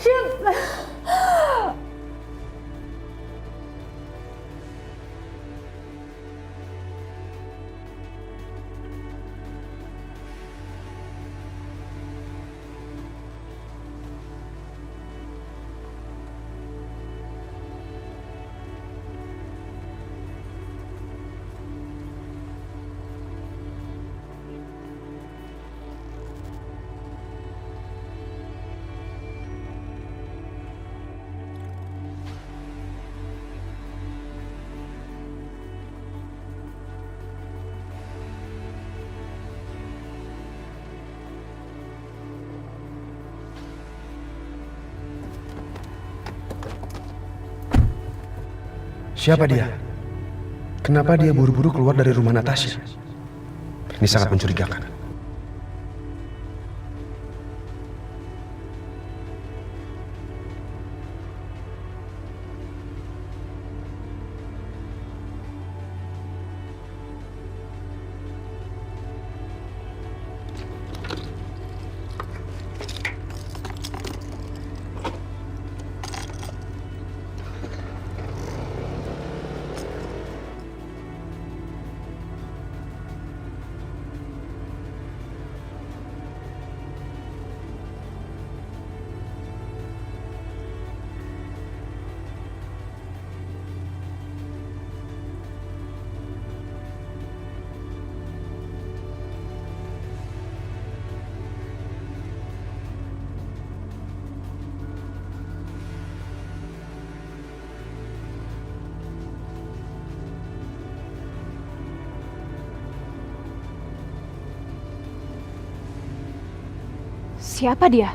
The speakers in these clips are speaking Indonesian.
Cip. Siapa dia? Kenapa dia buru-buru keluar dari rumah Natasha? Ini sangat mencurigakan. Siapa dia?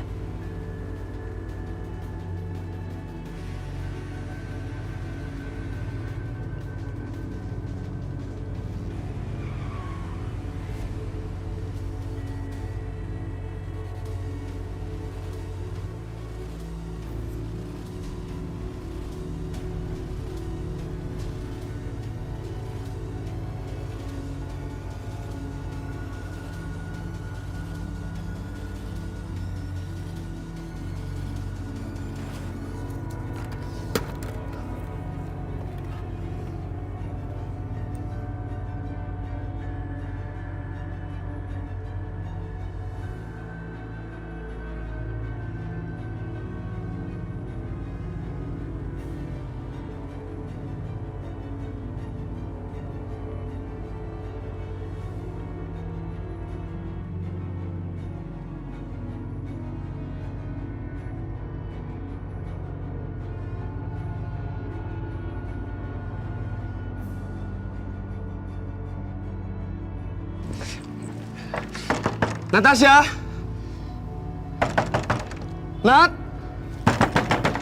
Natasha!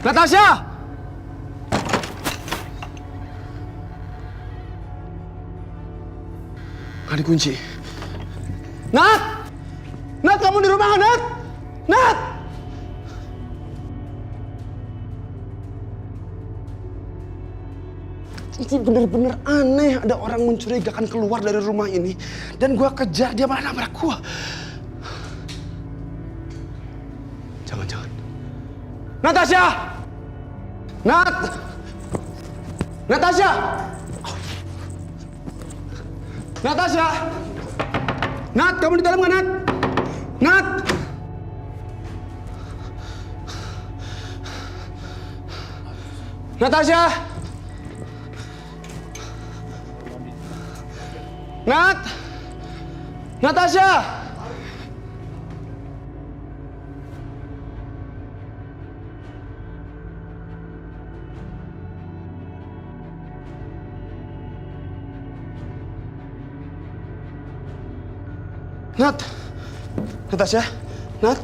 Natasha! Nggak dikunci. Nat, kamu di rumah, Nat! Nat! Ini bener-bener aneh, ada orang mencurigakan keluar dari rumah ini. Dan gua kejar, dia malah nabrak gua. Jangan. Natasha! Natasha! Natasha! Nat, kamu di dalam nggak, Nat? Nat! Natasha! Nat! Natasha! Natasha? Nat?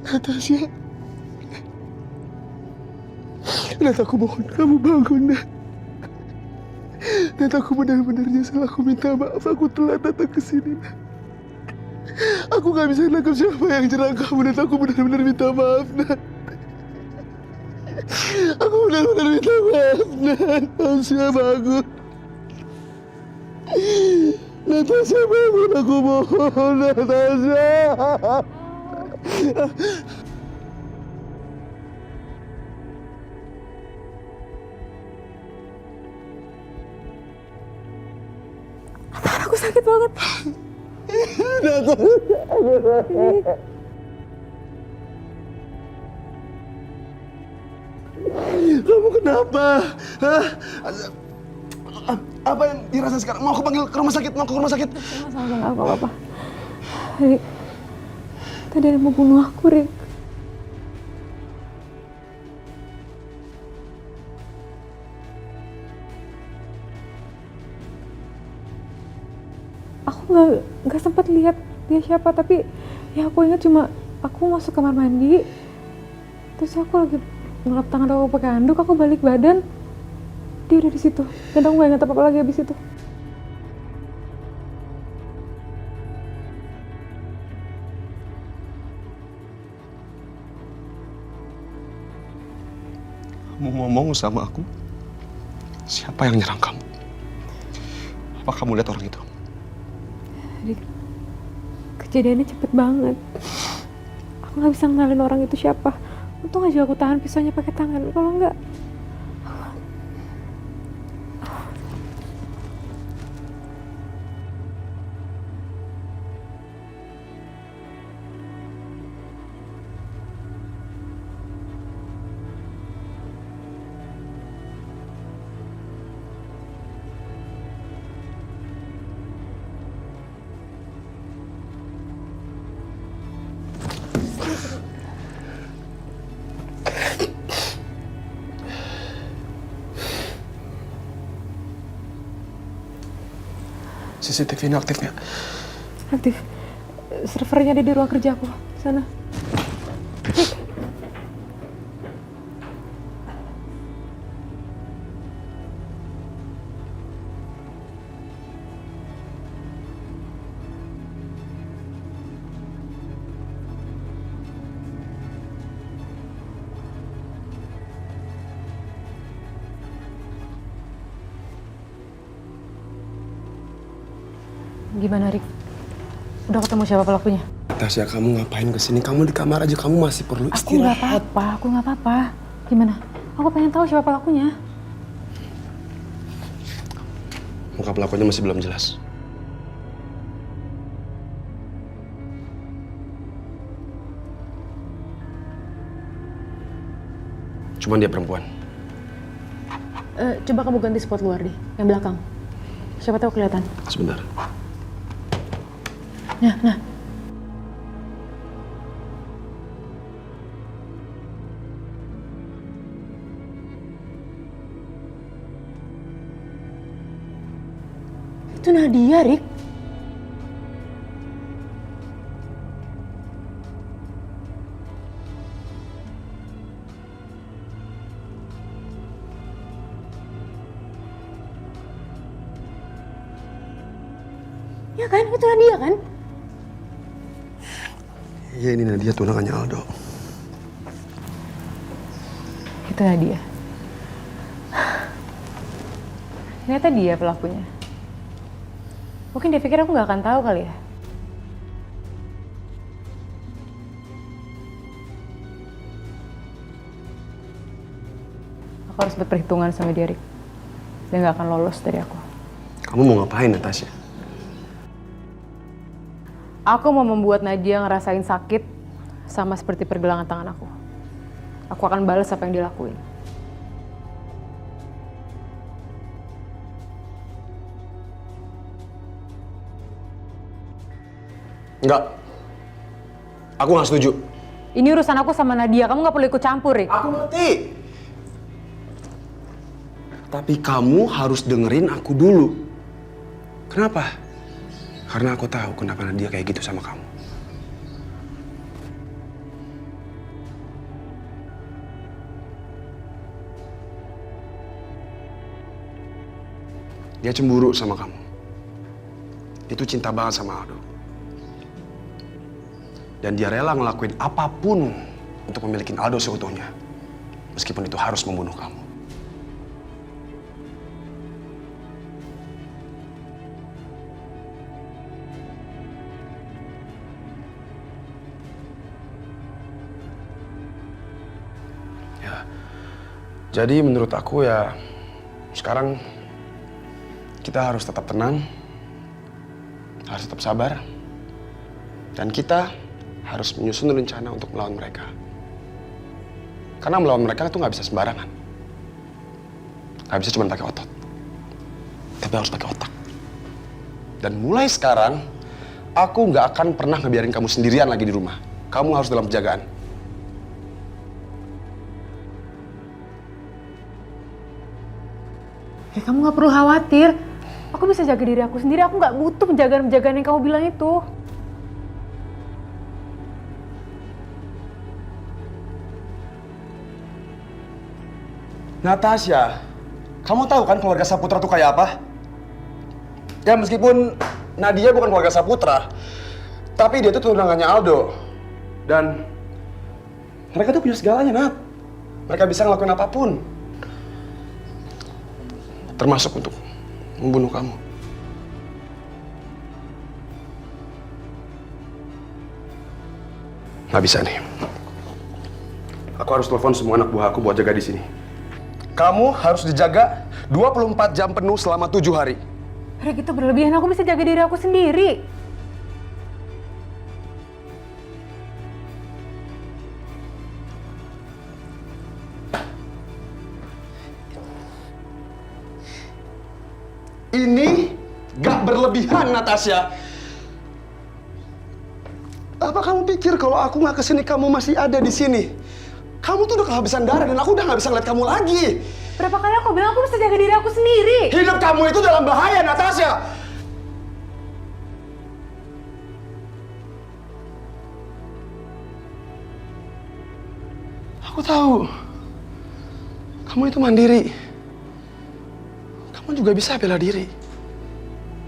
Natasha. Nat, aku mohon kamu bangun, Nat. Nat, aku benar-benar nyesel. Aku minta maaf, aku telat datang ke sini, Nat. Aku gak bisa nangkep siapa yang nyerang kamu, Nat. Aku benar-benar minta maaf, Nat. Aku benar-benar minta maaf, Nat. Natasha, bangun. Natasha, bangun. Aku mohon, Natasha. Aku sakit banget. Kamu kenapa? Hah? Apa yang dirasa sekarang? Mau aku panggil ke rumah sakit? Mau ke rumah sakit? Sama-sama, aku apa-apa. Rick, tadi ada yang mau bunuh aku, Rick. Aku nggak sempat lihat dia siapa, tapi ya aku ingat cuma aku masuk kamar mandi, terus aku lagi ngelap tangan aku pakai handuk, aku balik badan, dia udah di situ, dan aku nggak ingat apa-apa lagi habis itu. Kamu ngomong sama aku, siapa yang nyerang kamu? Apa kamu lihat orang itu? Rick, kejadiannya cepet banget. Aku nggak bisa ngenalin orang itu siapa. Untung aja aku tahan pisaunya pakai tangan. Kalau nggak, CCTV ini aktif nggak? aktif. Servernya ada di ruang kerja aku. Sana. Rick. Gimana, Rick? Udah ketemu siapa pelakunya? Natasha, kamu ngapain kesini? Kamu di kamar aja, kamu masih perlu istirahat. Aku nggak apa-apa. Gimana? Aku pengen tahu siapa pelakunya. Muka pelakunya masih belum jelas. Cuman dia perempuan. Coba kamu ganti spot luar deh, yang belakang. Siapa tahu kelihatan. Sebentar. Nah. Itu Nadia, Rick. Ya kan? Itu Nadia kan? Iya, ini Nadia, tunangannya Aldo. Itu Nadia. Ternyata dia pelakunya. Mungkin dia pikir aku nggak akan tahu kali ya. Aku harus berperhitungan sama dia, Rick. Dia nggak akan lolos dari aku. Kamu mau ngapain, Natasha? Aku mau membuat Nadia ngerasain sakit sama seperti pergelangan tangan aku. Aku akan balas apa yang dilakuin. Enggak. Aku nggak setuju. Ini urusan aku sama Nadia, kamu nggak perlu ikut campur, Rick. Aku ngerti. Tapi kamu harus dengerin aku dulu. Kenapa? Karena aku tahu kenapa Nadia kayak gitu sama kamu. Dia cemburu sama kamu. Itu cinta banget sama Aldo. Dan dia rela ngelakuin apapun untuk memiliki Aldo seutuhnya. Meskipun itu harus membunuh kamu. Ya, jadi menurut aku ya sekarang kita harus tetap tenang, harus tetap sabar, dan kita harus menyusun rencana untuk melawan mereka. Karena melawan mereka itu nggak bisa sembarangan, nggak bisa cuma pakai otot, tapi harus pakai otak. Dan mulai sekarang, aku nggak akan pernah ngebiarin kamu sendirian lagi di rumah. Kamu harus dalam penjagaan. Ya kamu nggak perlu khawatir. Aku bisa jaga diri aku sendiri. Aku nggak butuh penjagaan-penjagaan yang kamu bilang itu. Natasha, kamu tahu kan keluarga Saputra tuh kayak apa? Ya meskipun Nadia bukan keluarga Saputra, tapi dia tuh tunangannya Aldo. Dan mereka tuh punya segalanya, Nat. Mereka bisa ngelakuin apapun. Termasuk untuk membunuh kamu. Nggak bisa nih. Aku harus telepon semua anak buah aku buat jaga di sini. Kamu harus dijaga 24 jam penuh selama 7 hari. Rick, itu berlebihan. Aku bisa jaga diri aku sendiri. Ini gak berlebihan, Natasha. Apa kamu pikir kalau aku nggak kesini kamu masih ada di sini? Kamu tuh udah kehabisan darah dan aku udah nggak bisa ngeliat kamu lagi. Berapa kali aku bilang aku bisa jaga diri aku sendiri. Hidup kamu itu dalam bahaya, Natasha. Aku tahu. Kamu itu mandiri. Kamu juga bisa bela diri.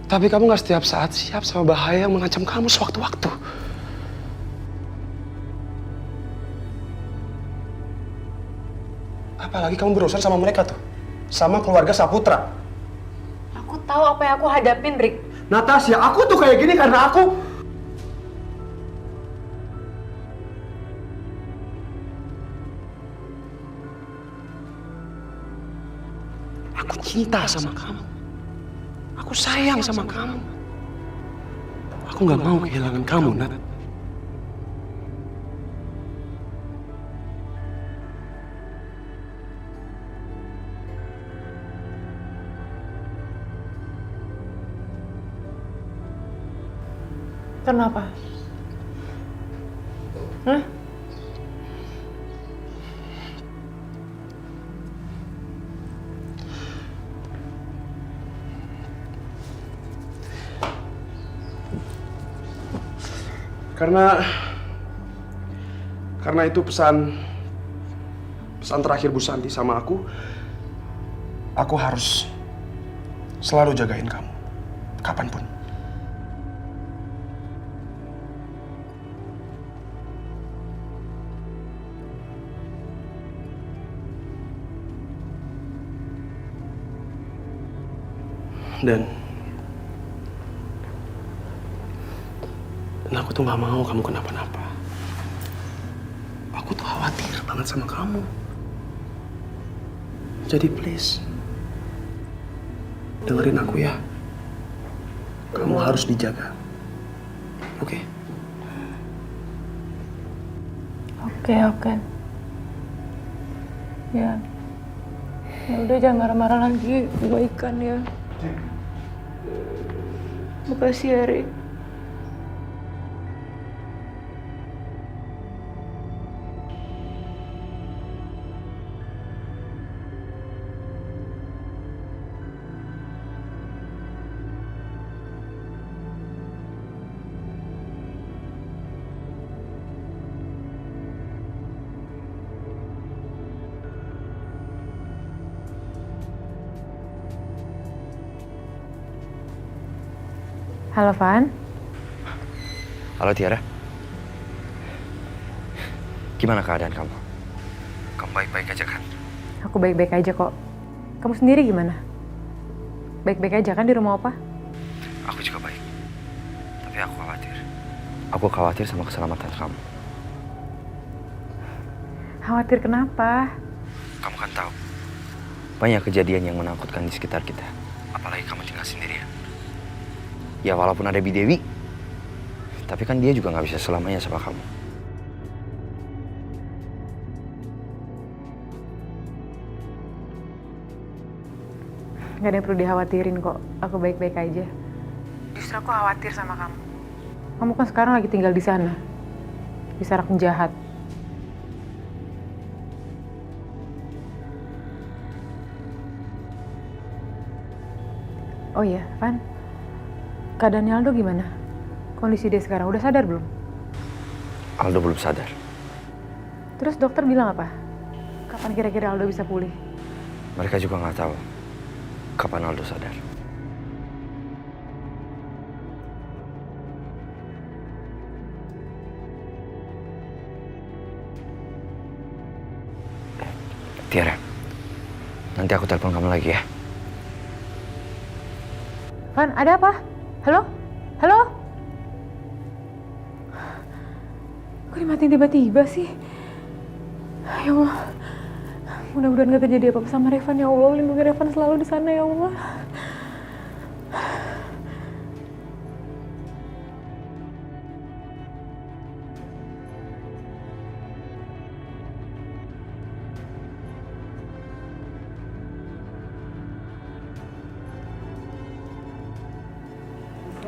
Tapi kamu nggak setiap saat siap sama bahaya yang mengancam kamu sewaktu-waktu. Apalagi kamu berurusan sama mereka tuh. Sama keluarga Saputra. Aku tahu apa yang aku hadapin, Rick. Natasha, aku tuh kayak gini karena aku cinta sama kamu. Aku sayang sama kamu. Aku nggak mau kehilangan kamu, Nat. Kenapa? Hah? Karena itu pesan terakhir Bu Santi sama aku harus selalu jagain kamu, kapanpun. Dan aku tuh nggak mau kamu kenapa-napa. Aku tuh khawatir banget sama kamu. Jadi please, dengerin aku ya. Kamu harus dijaga. Oke? Oke. Ya. Ya udah, jangan marah-marah lagi. Baikan ya. Makasih ya, Rick. Halo, Van. Halo Tiara. Gimana keadaan kamu? Kamu baik-baik aja kan? Aku baik-baik aja kok. Kamu sendiri gimana? Baik-baik aja kan di rumah Opa? Aku juga baik. Tapi aku khawatir. Aku khawatir sama keselamatan kamu. Khawatir kenapa? Kamu kan tahu, banyak kejadian yang menakutkan di sekitar kita. Apalagi kamu tinggal sendirian. Ya walaupun ada Bi Dewi, tapi kan dia juga nggak bisa selamanya sama kamu. Gak ada yang perlu dikhawatirin kok. Aku baik-baik aja. Justru aku khawatir sama kamu. Kamu kan sekarang lagi tinggal di sana. Di sarang penjahat. Oh iya, Van. Keadaannya Aldo gimana? Kondisi dia sekarang udah sadar belum? Aldo belum sadar. Terus dokter bilang apa? Kapan kira-kira Aldo bisa pulih? Mereka juga nggak tahu kapan Aldo sadar. Tiara, nanti aku telepon kamu lagi ya. Van, ada apa? Halo? Halo? Kok dimatiin tiba-tiba sih? Ya Allah. Mudah-mudahan gak terjadi apa-apa sama Revan, ya Allah. Lindungi Revan selalu di sana, ya Allah.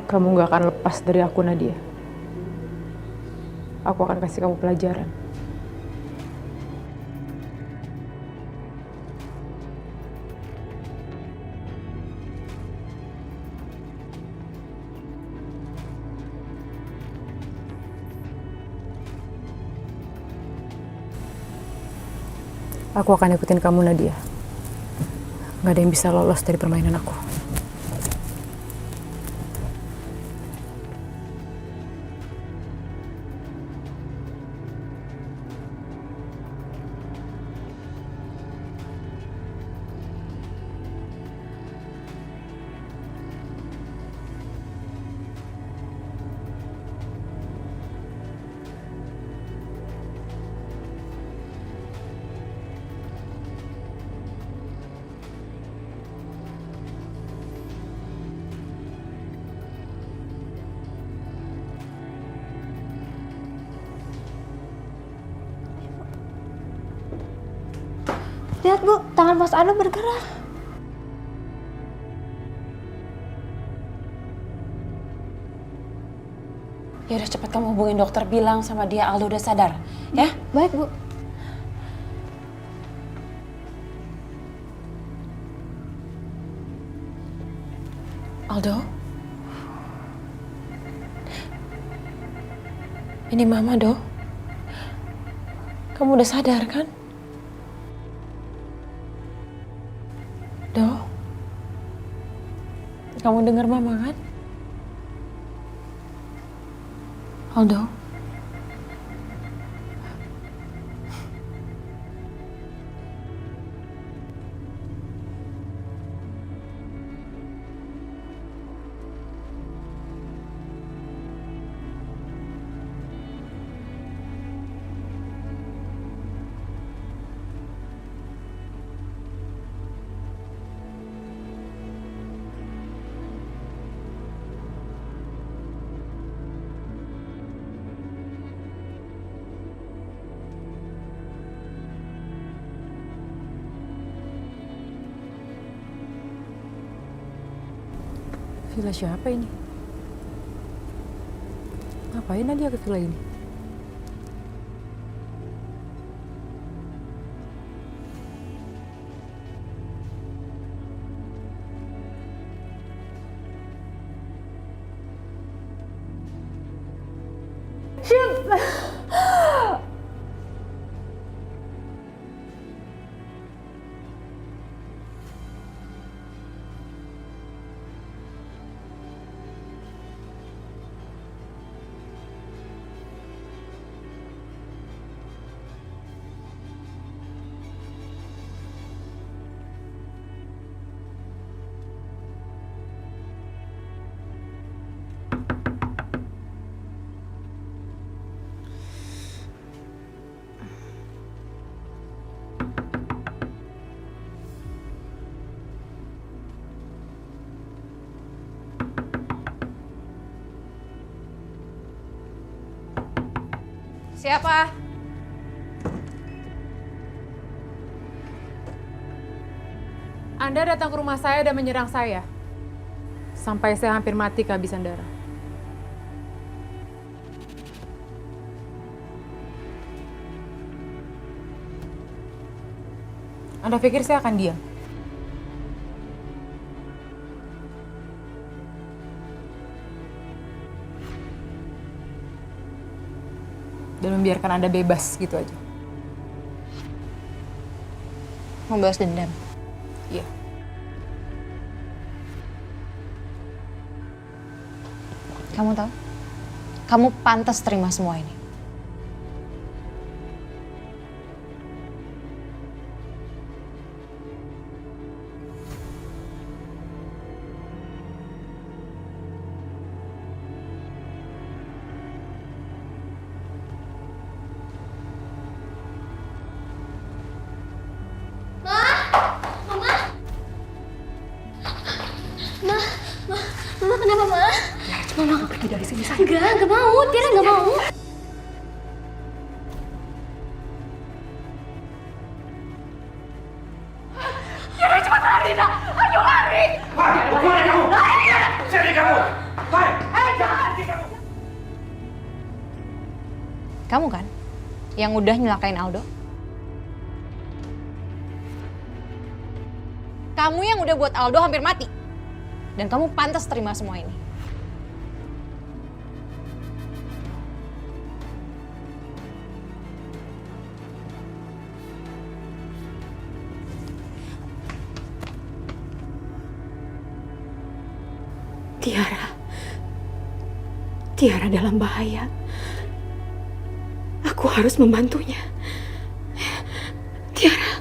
Kamu gak akan lepas dari aku, Nadia. Aku akan kasih kamu pelajaran. Aku akan ikutin kamu, Nadia. Gak ada yang bisa lolos dari permainan aku. Lihat Bu, tangan Mas Aldo bergerak. Ya udah cepat kamu hubungin dokter, bilang sama dia Aldo udah sadar, ya? Baik Bu. Aldo? Ini Mama, Do. Kamu udah sadar kan? Do? Kamu dengar Mama kan? Aldo? Villa siapa ini? Ngapain Nadia ke villa ini? Siapa? Anda datang ke rumah saya dan menyerang saya. Sampai saya hampir mati kehabisan darah. Anda pikir saya akan diam? Dan membiarkan Anda bebas gitu aja? Mau balas dendam? Iya. Kamu tahu? Kamu pantas terima semua ini. Mama kenapa, Ma? Ya, cuma Mama pergi dari sini saja. Enggak mau. Tiara enggak mau. Tiara cepat lari, nak. Ayo lari. Kemana kamu? Sini kamu! Kamu kan yang udah nyelakain Aldo? Kamu yang udah buat Aldo hampir mati. Dan kamu pantas terima semua ini. Tiara dalam bahaya. Aku harus membantunya. Tiara.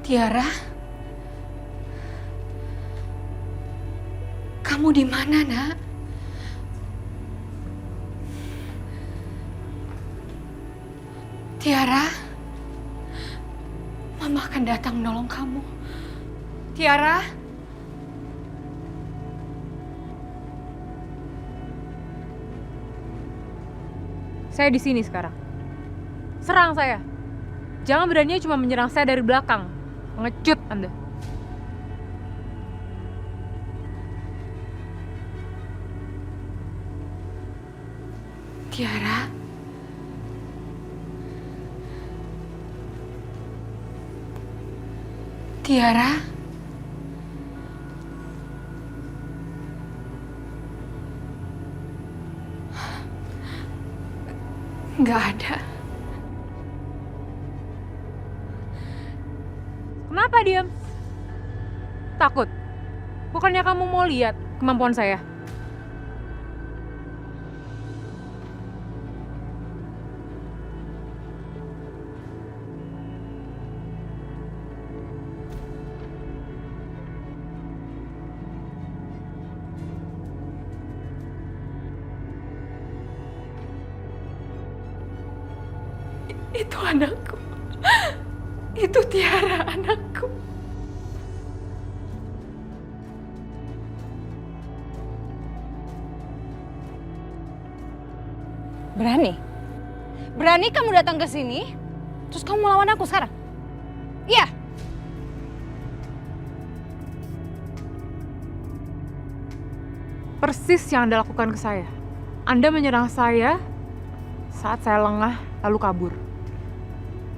Tiara, kamu di mana, Nak? Tiara, Mama akan datang menolong kamu. Tiara, Saya di sini sekarang. Serang saya. Jangan beraninya cuma menyerang saya dari belakang. Pengecut Anda. Tiara. Tiara. Nggak ada. Kenapa diam? Takut? Bukannya kamu mau lihat kemampuan saya? Itu anakku. Itu Tiara, anakku. Berani? Berani kamu datang ke sini, terus kamu melawan aku sekarang? Iya. Persis yang Anda lakukan ke saya. Anda menyerang saya saat saya lengah lalu kabur.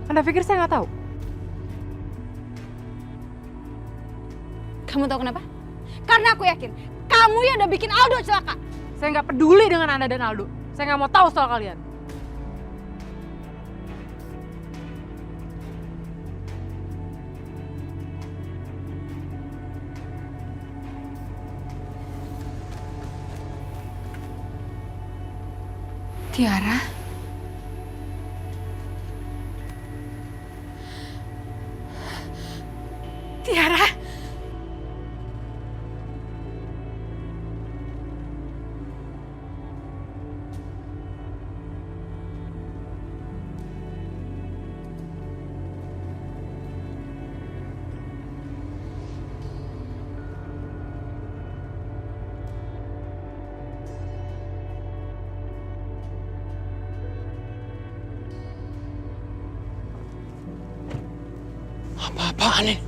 Anda pikir saya nggak tahu? Kamu tahu kenapa? Karena aku yakin kamu yang udah bikin Aldo celaka. Saya nggak peduli dengan Anda dan Aldo. Saya nggak mau tahu soal kalian. Tiara. Tiara. Apa-apaan ini?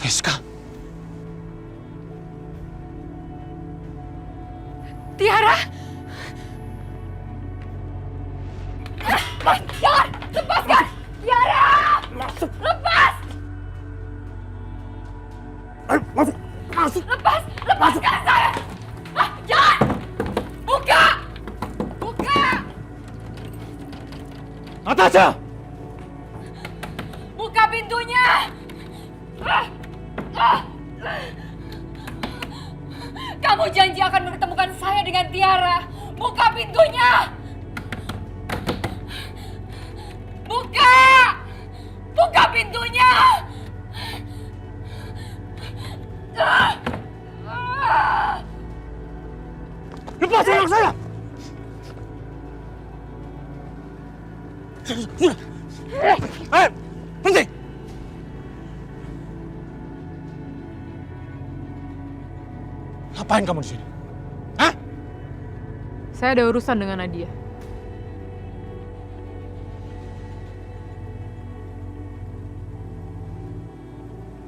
Rizka. Tiara! Jangan! Lepaskan! Tiara! Lepas! Lepas! Lepaskan saya! Jangan! Buka! Buka! Natasha! Buka pintunya! Kamu janji akan mempertemukan saya dengan Tiara. Buka pintunya! Buka! Buka pintunya! Lepas anak saya! Sudah! Berhenti! Ngapain kamu di sini? Hah? Saya ada urusan dengan Nadia.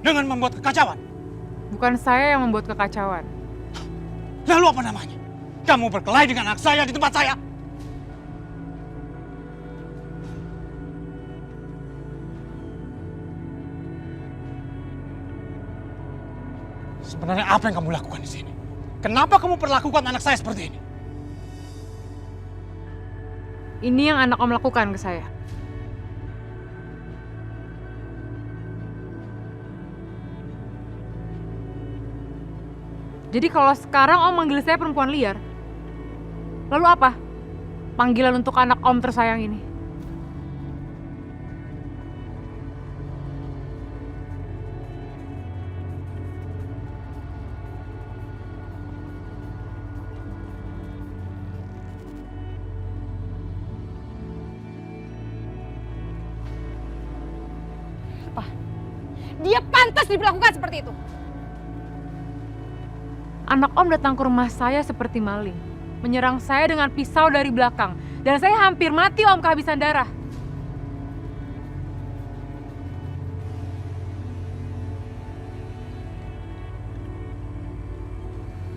Dengan membuat kekacauan? Bukan saya yang membuat kekacauan. Lalu apa namanya? Kamu berkelahi dengan anak saya di tempat saya? Sebenarnya apa yang kamu lakukan di sini? Kenapa kamu perlakukan anak saya seperti ini? Ini yang anak Om lakukan ke saya. Jadi kalau sekarang Om manggil saya perempuan liar, lalu apa panggilan untuk anak Om tersayang ini? Dia pantas diperlakukan seperti itu. Anak Om datang ke rumah saya seperti maling, menyerang saya dengan pisau dari belakang, dan saya hampir mati Om kehabisan darah.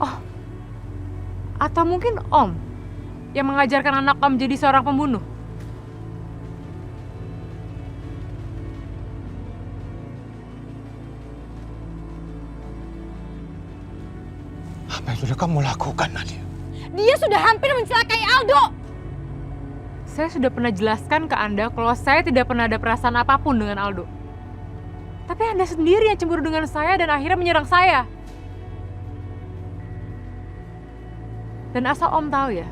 Oh, atau mungkin Om yang mengajarkan anak Om jadi seorang pembunuh? Apa yang sudah kamu lakukan, Nadia? Dia sudah hampir mencelakai Aldo. Saya sudah pernah jelaskan ke Anda kalau saya tidak pernah ada perasaan apapun dengan Aldo. Tapi Anda sendiri yang cemburu dengan saya dan akhirnya menyerang saya. Dan asal Om tahu ya,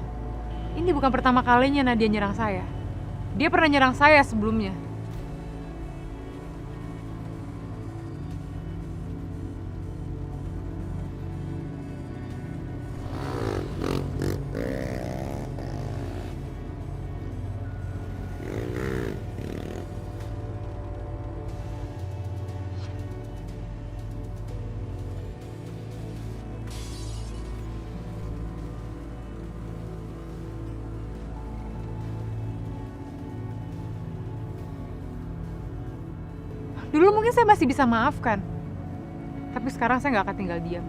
ini bukan pertama kalinya Nadia nyerang saya. Dia pernah nyerang saya sebelumnya. Dulu mungkin saya masih bisa maafkan. Tapi sekarang saya nggak akan tinggal diam.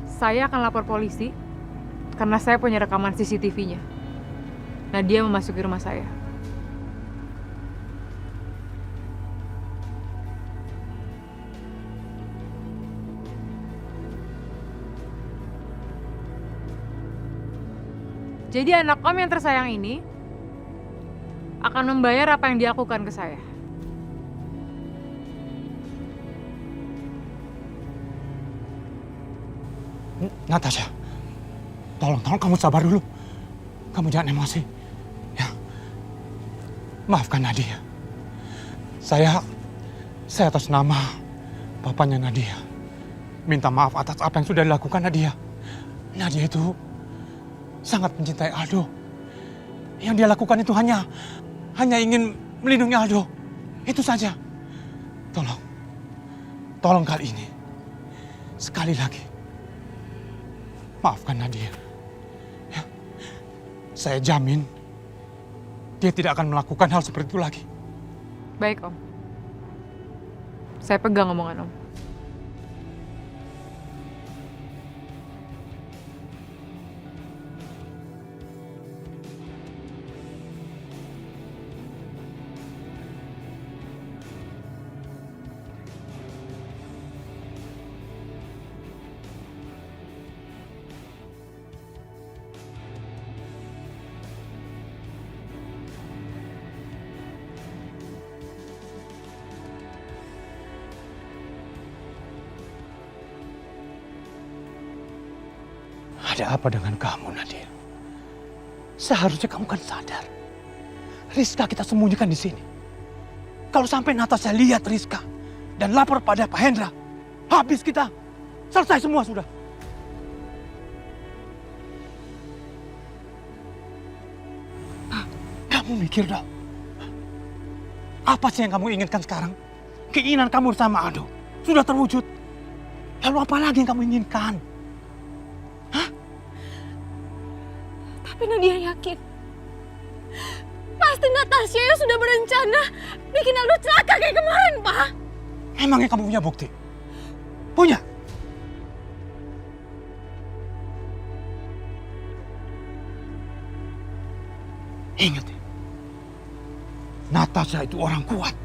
Saya akan lapor polisi karena saya punya rekaman CCTV-nya. Nadia memasuki rumah saya. Jadi anak Om yang tersayang ini akan membayar apa yang dia lakukan ke saya. Natasha, tolong kamu sabar dulu. Kamu jangan emosi. Ya. Maafkan Nadia. Saya atas nama papanya Nadia minta maaf atas apa yang sudah dilakukan Nadia. Nadia itu sangat mencintai Aldo. Yang dia lakukan itu hanya ingin melindungi Aldo. Itu saja. Tolong kali ini. Sekali lagi. Maafkan Nadia. Ya. Saya jamin dia tidak akan melakukan hal seperti itu lagi. Baik, Om. Saya pegang omongan Om. Ada apa dengan kamu, Nadia? Seharusnya kamu kan sadar. Rizka kita sembunyikan di sini. Kalau sampai Natasha lihat Rizka dan lapor pada Pak Hendra, habis kita. Selesai semua sudah. Kamu mikir dong. Apa sih yang kamu inginkan sekarang? Keinginan kamu bersama Aldo sudah terwujud. Lalu apa lagi yang kamu inginkan? Tapi Nadia yakin. Pasti Natasha yang sudah berencana bikin Aldo celaka kayak kemarin, Pak. Emangnya kamu punya bukti? Punya? Ingat ya, Natasha itu orang kuat.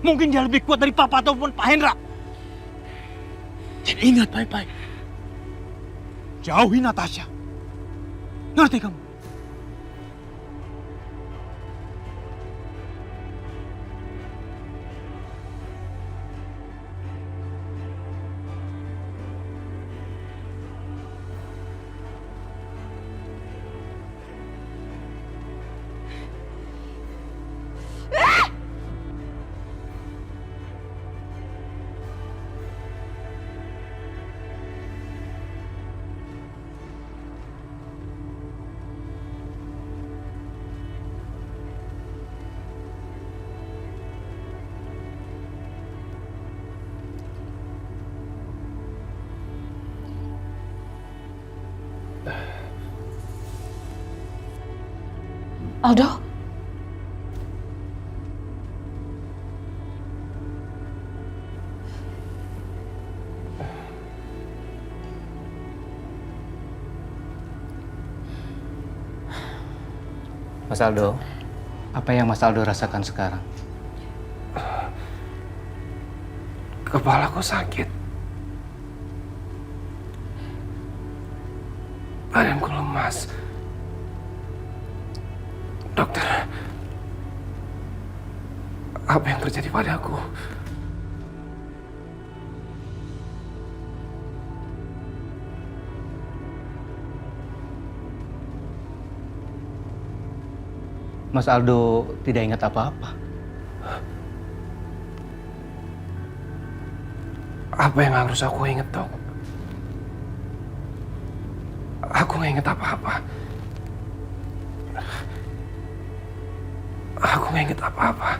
Mungkin dia lebih kuat dari Papa ataupun Pak Hendra. Jadi ingat baik-baik. Jauhi Natasha. Ngerti kamu? Aldo? Mas Aldo, apa yang Mas Aldo rasakan sekarang? Kepalaku sakit. Badanku lemas. Dokter, apa yang terjadi padaku? Mas Aldo tidak ingat apa-apa. Apa yang harus aku ingat, Dok? Aku nggak ingat apa-apa. Aku nggak ingat apa-apa.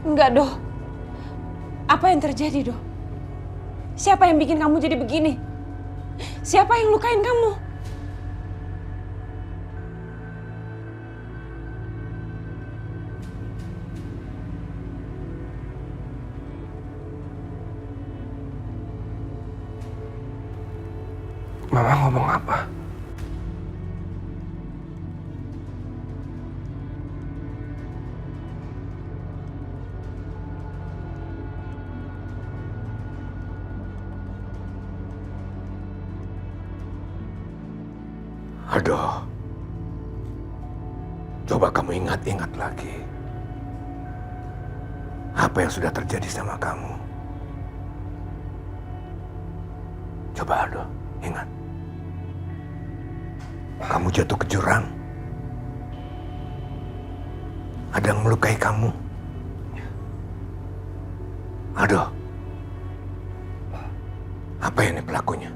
Enggak, Do. Apa yang terjadi, Do? Siapa yang bikin kamu jadi begini? Siapa yang lukain kamu? Mama ngomong apa? Aduh, coba kamu ingat-ingat lagi. Apa yang sudah terjadi sama kamu? Coba Aldo, ingat. Kamu jatuh ke jurang. Ada yang melukai kamu. Aduh, apa ini pelakunya?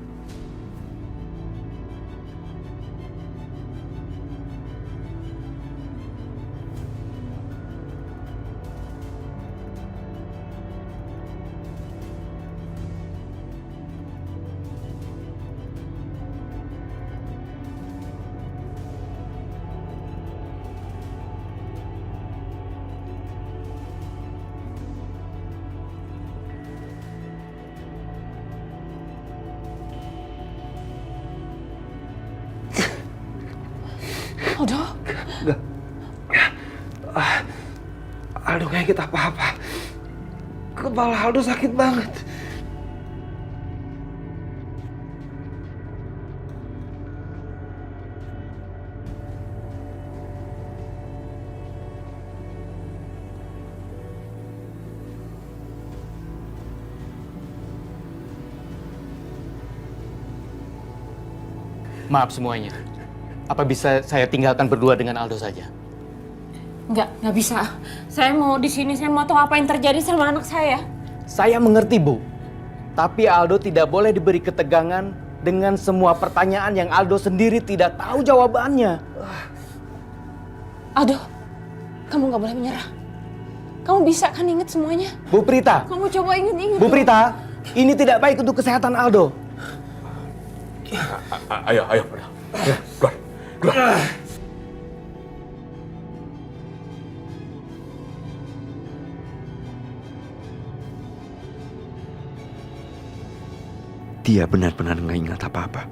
Aldo? Enggak. Aldo kayak kita apa-apa. Kepala Aldo sakit banget. Maaf semuanya. Apa bisa saya tinggalkan berdua dengan Aldo saja? Nggak bisa. Saya mau di sini, saya mau tahu apa yang terjadi sama anak saya. Saya mengerti, Bu. Tapi Aldo tidak boleh diberi ketegangan dengan semua pertanyaan yang Aldo sendiri tidak tahu jawabannya. Aldo, kamu nggak boleh menyerah. Kamu bisa kan inget semuanya? Bu Prita. Kamu coba inget-inget. Bu Prita, ini tidak baik untuk kesehatan Aldo. Ayo, keluar. Dia benar-benar nggak ingat apa-apa.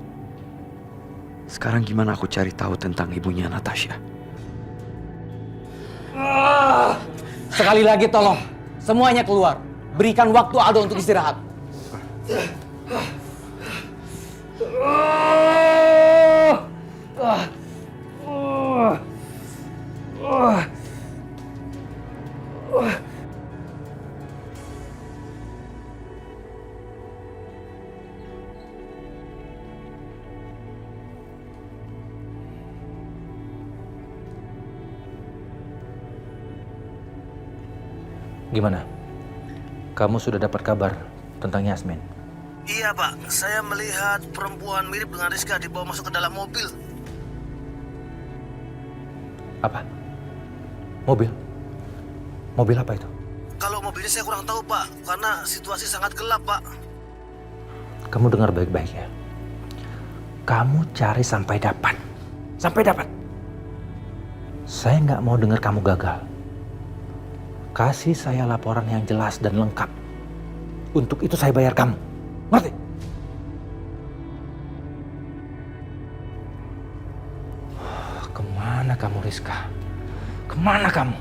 Sekarang gimana aku cari tahu tentang ibunya Natasha? Sekali lagi tolong, semuanya keluar. Berikan waktu Aldo untuk istirahat. Gimana? Kamu sudah dapat kabar tentang Yasmin? Iya, Pak. Saya melihat perempuan mirip dengan Rizka dibawa masuk ke dalam mobil. Apa? Mobil? Mobil apa itu? Kalau mobil ini saya kurang tahu, Pak. Karena situasi sangat gelap, Pak. Kamu dengar baik-baik ya. Kamu cari sampai dapat. Sampai dapat. Saya nggak mau dengar kamu gagal. Kasih saya laporan yang jelas dan lengkap. Untuk itu saya bayar kamu. Ngerti? Kemana kamu, Rizka? Kemana kamu?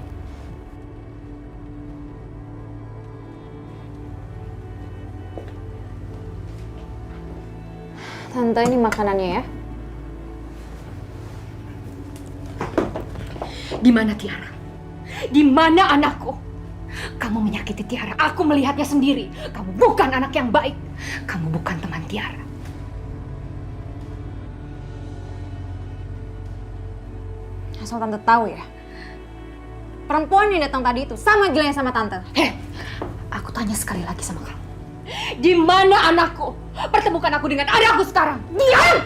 Tante, ini makanannya ya. Di mana Tiara? Di mana anakku? Kamu menyakiti Tiara. Aku melihatnya sendiri. Kamu bukan anak yang baik. Kamu bukan teman Tiara. Asal Tante tahu ya. Perempuan yang datang tadi itu sama gilanya sama Tante. Heh, aku tanya sekali lagi sama kamu. Di mana anakku? Pertemukan aku dengan anakku sekarang. Diam!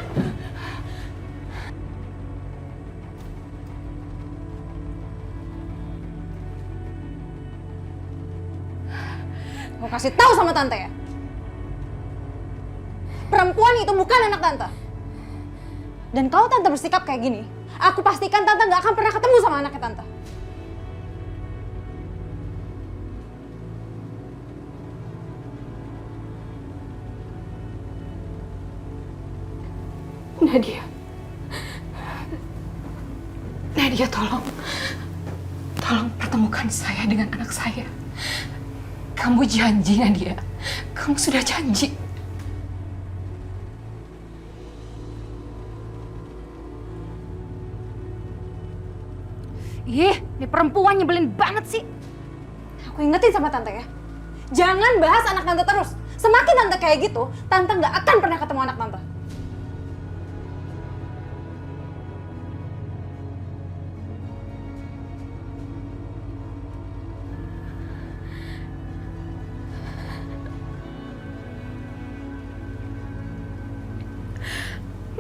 Mau kasih tahu sama Tante ya. Perempuan itu bukan anak Tante. Dan kalau Tante bersikap kayak gini, aku pastikan Tante nggak akan pernah ketemu sama anaknya Tante. Nadia. Nadia, tolong. Tolong pertemukan saya dengan anak saya. Kamu janji, Nadia. Kamu sudah janji. Ih, ini perempuan nyebelin banget sih. Aku ingetin sama Tante ya. Jangan bahas anak Tante terus. Semakin Tante kayak gitu, Tante nggak akan pernah ketemu anak Tante.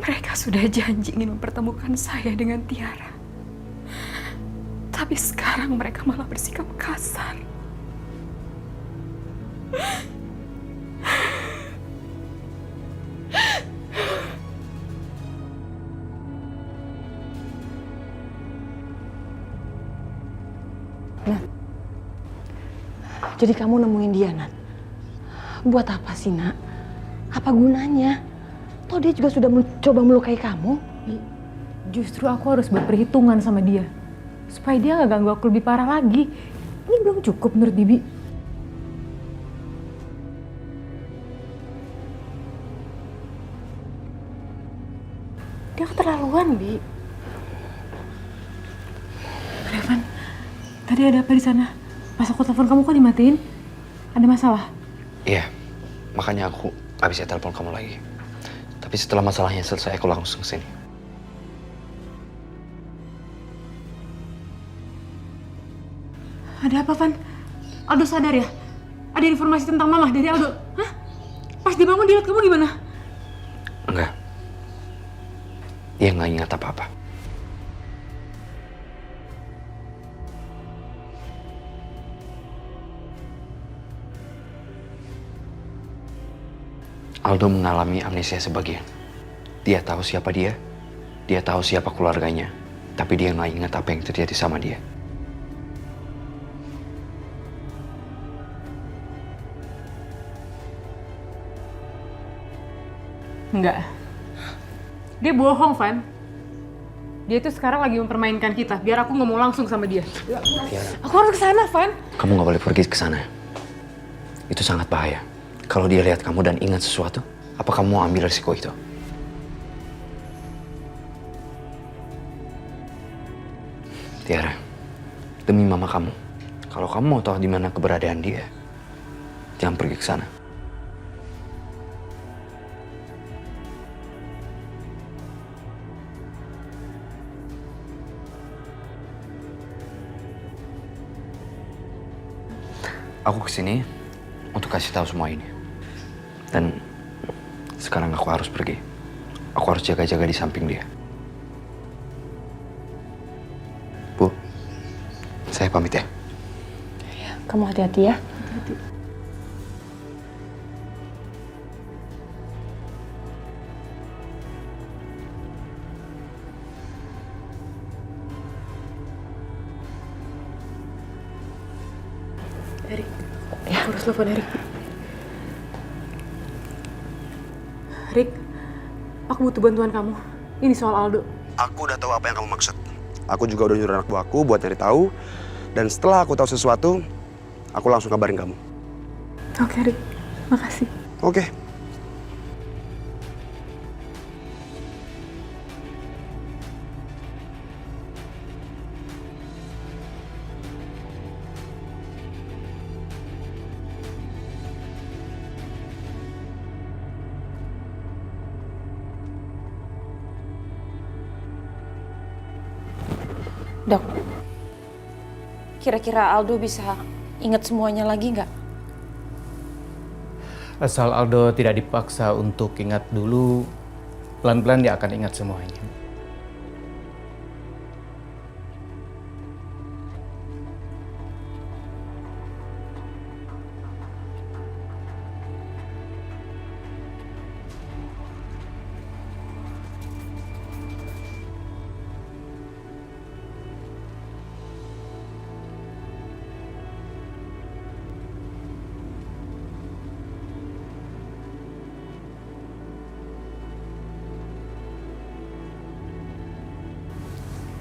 Mereka sudah janji ingin mempertemukan saya dengan Tiara. Tapi sekarang mereka malah bersikap kasar. Nah, jadi kamu nemuin dia, Nat. Buat apa sih, Nak? Apa gunanya? Toh dia juga sudah mencoba melukai kamu. Justru aku harus berperhitungan sama dia. Supaya dia nggak ganggu aku lebih parah lagi. Ini belum cukup menurut Bibi. Dia keterlaluan, Bi. Revan, tadi ada apa di sana? Pas aku telepon kamu kok dimatiin? Ada masalah? Iya, makanya aku gak bisa telepon kamu lagi. Tapi setelah masalahnya selesai, aku langsung kesini. Ada apa, Van? Aldo sadar ya? Ada informasi tentang Mama dari Aldo? Hah? Pas dibangun dia lihat kamu gimana? Enggak. Dia nggak ingat apa-apa. Aldo mengalami amnesia sebagian. Dia tahu siapa dia tahu siapa keluarganya, tapi dia nggak ingat apa yang terjadi sama dia. Enggak. Dia bohong, Van. Dia itu sekarang lagi mempermainkan kita, biar aku ngomong langsung sama dia. Aku harus ke sana, Van. Kamu nggak boleh pergi ke sana. Itu sangat bahaya. Kalau dia lihat kamu dan ingat sesuatu, apa kamu mau ambil risiko itu? Tiara, demi mama kamu, kalau kamu mau tahu di mana keberadaan dia, jangan pergi ke sana. Aku kesini untuk kasih tahu semua ini. Dan sekarang aku harus pergi. Aku harus jaga-jaga di samping dia. Bu, saya pamit ya. Kamu hati-hati ya. Erik, aku harus telepon Erik. Rick, aku butuh bantuan kamu. Ini soal Aldo. Aku udah tahu apa yang kamu maksud. Aku juga udah nyuruh anak buahku buat nyari tahu. Dan setelah aku tahu sesuatu, aku langsung kabarin kamu. Oke, Rick. Makasih. Oke. Dok, kira-kira Aldo bisa ingat semuanya lagi nggak? Asal Aldo tidak dipaksa untuk ingat dulu, pelan-pelan dia akan ingat semuanya.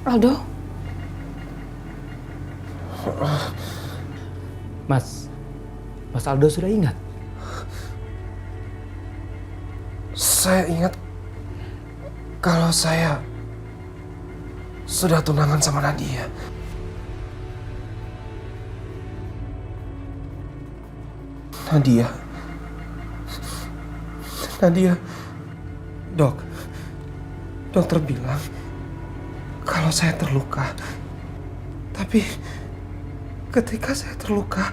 Aldo? Mas Aldo sudah ingat? Saya ingat kalau saya sudah tunangan sama Nadia. Nadia, dokter bilang kalau saya terluka. Tapi ketika saya terluka,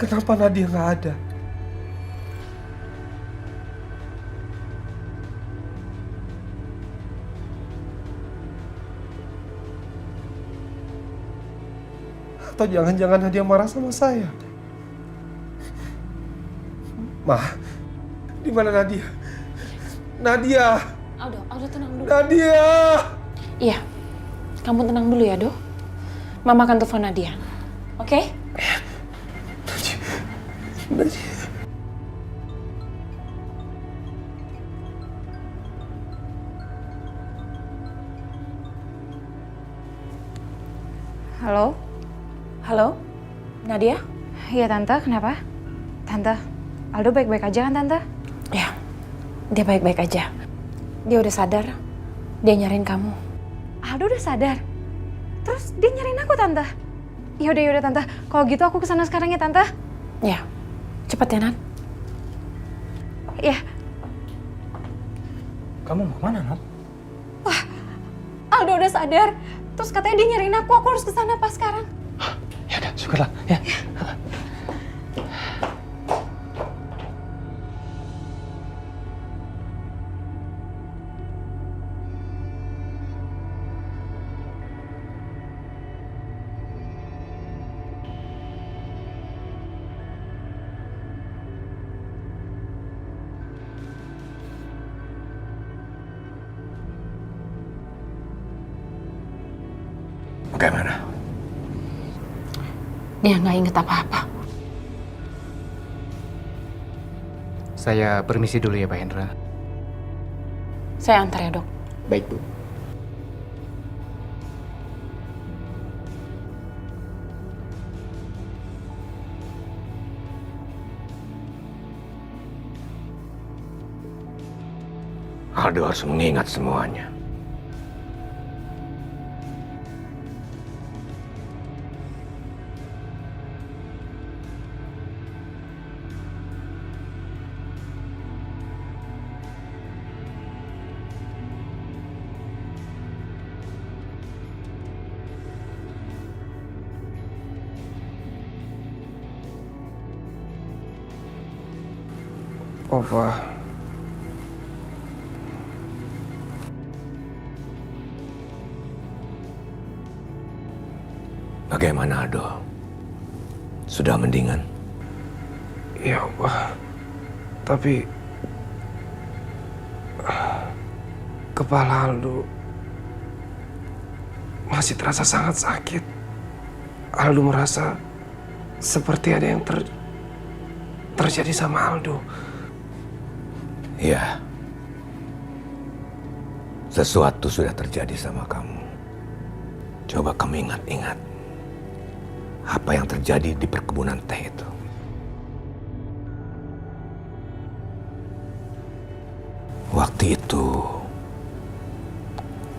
kenapa Nadia nggak ada? Atau jangan-jangan Nadia marah sama saya? Ma, di mana Nadia? Nadia! Aldo tenang dulu. Nadia! Iya, kamu tenang dulu ya, Do. Mama akan telepon Nadia. Oke? Nadia. Halo? Halo, Nadia? Iya Tante, kenapa? Tante, Aldo baik-baik aja kan Tante? Ya, dia baik-baik aja. Dia udah sadar, dia nyariin kamu. Aldo udah sadar? Terus dia nyariin aku Tante? Yaudah Tante, kalau gitu aku kesana sekarang ya Tante? Ya, cepet ya Nat. Iya. Kamu mau kemana, Nat? Aldo udah sadar. Terus katanya dia nyariin aku harus kesana pas sekarang. Ya udah, syukurlah. Ya. Bagaimana? Dia nggak inget apa-apa. Saya permisi dulu ya Pak Hendra. Saya antar ya dok. Baik Bu. Aldo harus mengingat semuanya. Opa. Bagaimana Aldo? Sudah mendingan? Iya, Opa. Tapi kepala Aldo masih terasa sangat sakit. Aldo merasa seperti ada yang terjadi sama Aldo. Iya. Sesuatu sudah terjadi sama kamu. Coba kamu ingat-ingat. Apa yang terjadi di perkebunan teh itu? Waktu itu,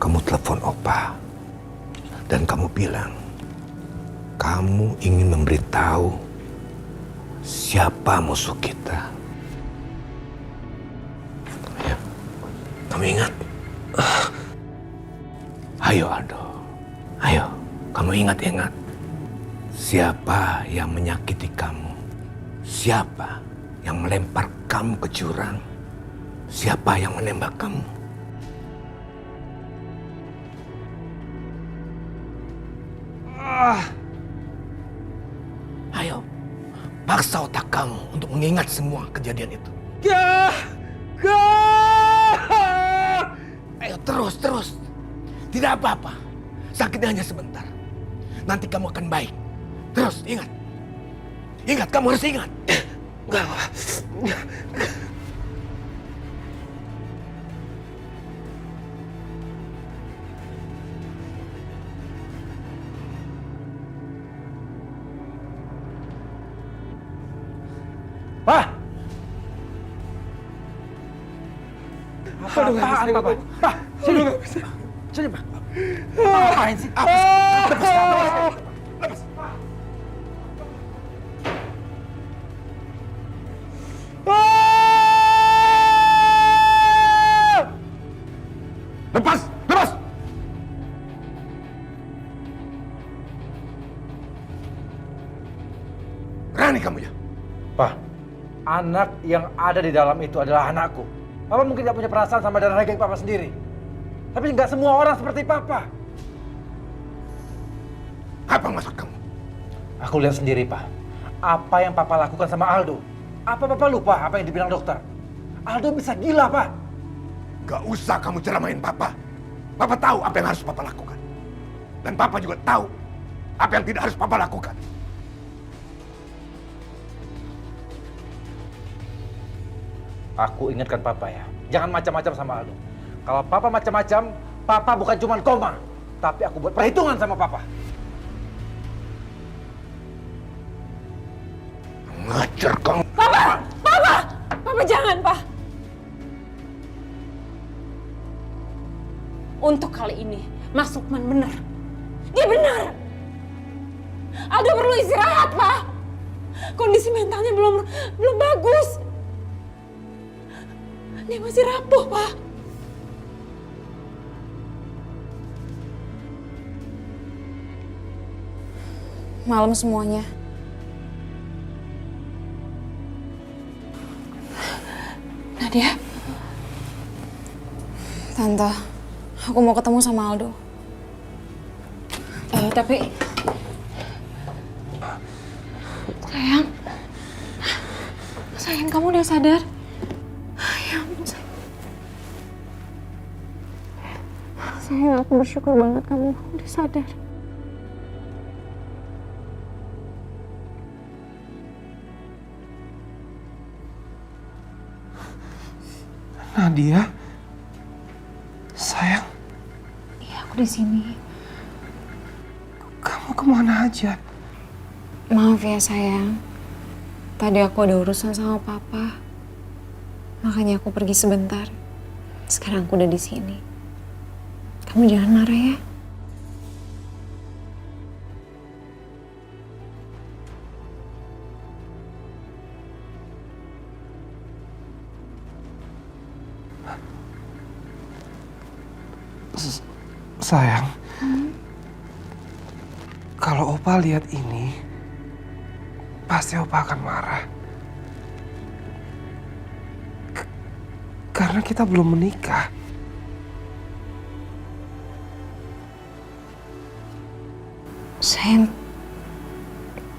kamu telepon Opa. Dan kamu bilang, kamu ingin memberitahu siapa musuh kita. Ya, kamu ingat? Ayo Aldo, ayo, kamu ingat-ingat. Siapa yang menyakiti kamu? Siapa yang melempar kamu ke jurang? Siapa yang menembak kamu? Ayo, paksa otak kamu untuk mengingat semua kejadian itu. Ayo terus. Tidak apa-apa. Sakitnya hanya sebentar. Nanti kamu akan baik. Terus, ingat. Ingat, kamu harus ingat. Pak! Apaan, Pak? Pak, sini. Sini, Pak. Ngapain sih? Lepas. Lepas! Berani kamu ya? Pak, anak yang ada di dalam itu adalah anakku. Papa mungkin tidak punya perasaan sama darah daging Papa sendiri. Tapi nggak semua orang seperti Papa. Apa maksud kamu? Aku lihat sendiri, Pak. Apa yang Papa lakukan sama Aldo. Apa Papa lupa apa yang dibilang dokter? Aldo bisa gila, Pak. Gak usah kamu ceramain Papa. Papa tahu apa yang harus Papa lakukan. Dan Papa juga tahu apa yang tidak harus Papa lakukan. Aku ingatkan Papa ya. Jangan macam-macam sama Aldo. Kalau Papa macam-macam, Papa bukan cuma koma. Tapi aku buat perhitungan sama Papa. ajar kamu. Papa jangan, Pak. Untuk kali ini, Mas Lukman benar. Dia benar. Aldo perlu istirahat, Pak. Kondisi mentalnya belum bagus. Dia masih rapuh, Pak. Malam semuanya. Nadia, Tante, aku mau ketemu sama Aldo. tapi Sayang, kamu udah sadar? Ya ampun, sayang, aku bersyukur banget kamu udah sadar. Nadia, sayang, Iya, aku di sini. kamu kemana aja? Maaf ya sayang. Tadi aku ada urusan sama papa. Makanya aku pergi sebentar. Sekarang aku udah di sini. Kamu jangan marah ya. Sayang, kalau Opa lihat ini, pasti Opa akan marah. Karena kita belum menikah. Sayang,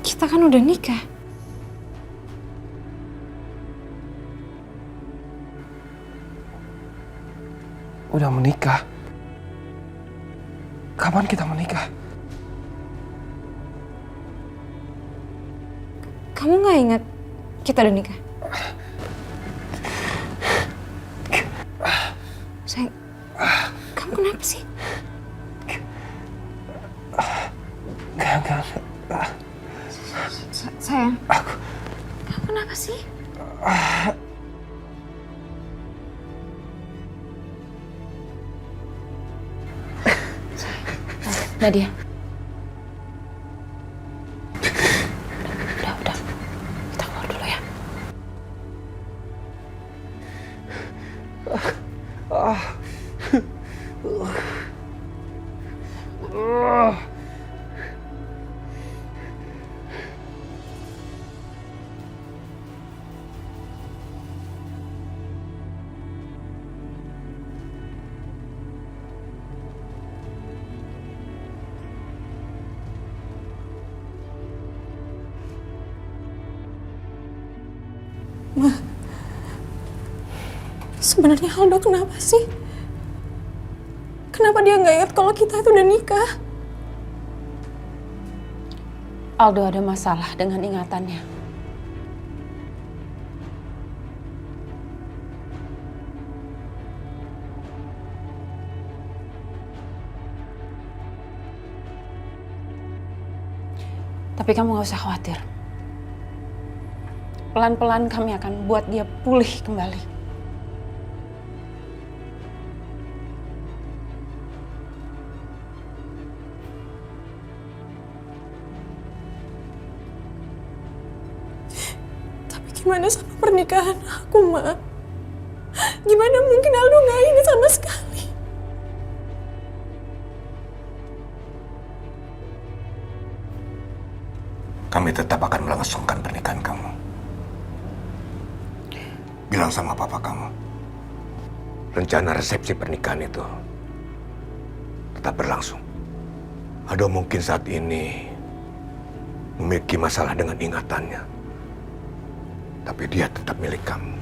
kita kan udah nikah. Udah menikah? Kapan kita menikah? Kamu nggak ingat kita udah nikah? Sayang, kamu kenapa sih? Enggak. Sayang, kamu kenapa sih? Nadia. Udah. Kita keluar dulu ya. sebenarnya Aldo kenapa sih? Kenapa dia nggak ingat kalau kita itu udah nikah? Aldo ada masalah dengan ingatannya. Tapi kamu gak usah khawatir. Pelan-pelan kami akan buat dia pulih kembali. Tapi gimana sama pernikahan aku, Ma? Gimana mungkin Aldo gak ingat sama sekali? Kami tetap akan melangsungkan pernikahan kamu. Bilang sama papa kamu, rencana resepsi pernikahan itu tetap berlangsung. Aldo mungkin saat ini memiliki masalah dengan ingatannya, tapi dia tetap milik kamu.